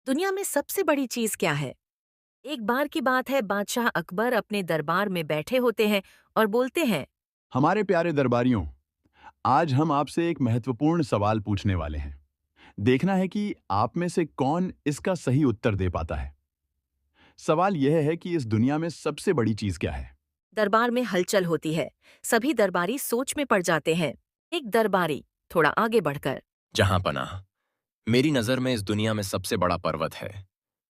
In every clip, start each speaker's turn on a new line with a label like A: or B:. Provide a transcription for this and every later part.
A: दुनिया में सबसे बड़ी चीज क्या है? एक बार की बात है, बादशाह अकबर अपने दरबार में बैठे होते हैं और बोलते हैं।
B: हमारे प्यारे दरबारियों, आज हम आपसे एक महत्वपूर्ण सवाल पूछने वाले हैं। देखना है कि आप में से कौन इसका सही उत्तर दे पाता है। सवाल यह है कि इस दुनिया में सबसे बड़ी चीज क्या है?
A: दरबार में हलचल होती है। सभी दरबारी सोच में पड़ जाते हैं। एक दरबारी थोड़ा आगे बढ़कर।
C: जहां पनाह, मेरी नजर में इस दुनिया में सबसे बड़ा पर्वत है।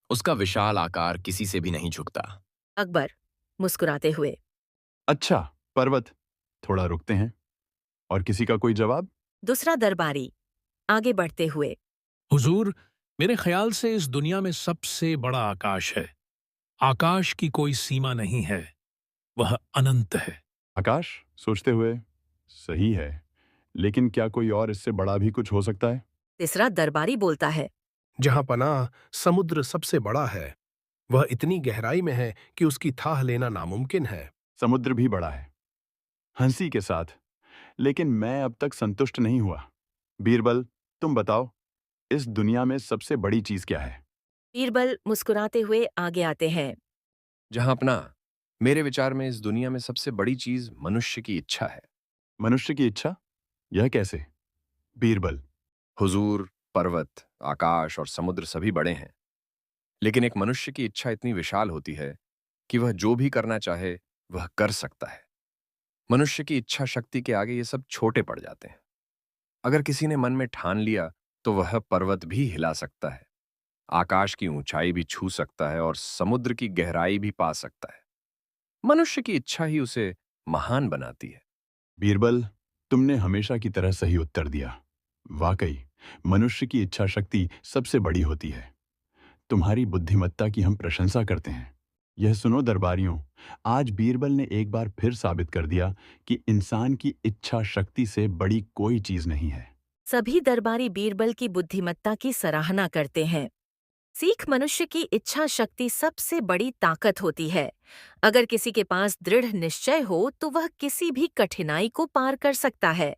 C: उसका विशाल आकार किसी से भी नहीं झुकता।
A: अकबर मुस्कुराते हुए।
B: अच्छा, पर्वत। थोड़ा रुकते हैं। और किसी का कोई जवाब?
A: दूसरा दरबारी आगे बढ़ते हुए।
D: हुजूर, मेरे ख्याल से इस दुनिया में सबसे बड़ा आकाश है। आकाश की कोई सीमा नहीं है, वह अनंत है।
B: आकाश सोचते हुए। सही है, लेकिन क्या कोई और इससे बड़ा भी कुछ हो सकता है?
A: तीसरा दरबारी बोलता है।
E: जहां पनाह समुद्र सबसे बड़ा है। वह इतनी गहराई में है कि उसकी थाह लेना नामुमकिन है।
B: समुद्र भी बड़ा है, हंसी के साथ। लेकिन मैं अब तक संतुष्ट नहीं हुआ। बीरबल, तुम बताओ, इस दुनिया में सबसे बड़ी चीज क्या है?
A: बीरबल मुस्कुराते हुए आगे आते हैं।
C: जहां अपना, मेरे विचार में इस दुनिया में सबसे बड़ी चीज मनुष्य की इच्छा है।
B: मनुष्य की इच्छा? यह कैसे? बीरबल।
C: हुजूर, पर्वत, आकाश और समुद्र सभी बड़े हैं, लेकिन एक मनुष्य की इच्छा इतनी विशाल होती है कि वह जो भी करना चाहे वह कर सकता है। मनुष्य की इच्छा शक्ति के आगे ये सब छोटे पड़ जाते हैं। अगर किसी ने मन में ठान लिया तो वह पर्वत भी हिला सकता है, आकाश की ऊंचाई भी छू सकता है और समुद्र की गहराई भी पा सकता है। मनुष्य की इच्छा ही उसे महान बनाती है।
B: बीरबल, तुमने हमेशा की तरह सही उत्तर दिया। वाकई, मनुष्य की इच्छा शक्ति सबसे बड़ी होती है। तुम्हारी बुद्धिमत्ता की हम प्रशंसा करते हैं। यह सुनो दरबारियों, आज बीरबल ने एक बार फिर साबित कर दिया कि इंसान की इच्छा शक्ति से बड़ी कोई चीज नहीं है।
A: सभी दरबारी बीरबल की बुद्धिमत्ता की सराहना करते हैं। सीख मनुष्य की इच्छा शक्ति सबसे बड़ी ताकत होती है। अगर किसी के पास दृढ़ निश्चय हो तो वह किसी भी कठिनाई को पार कर सकता है।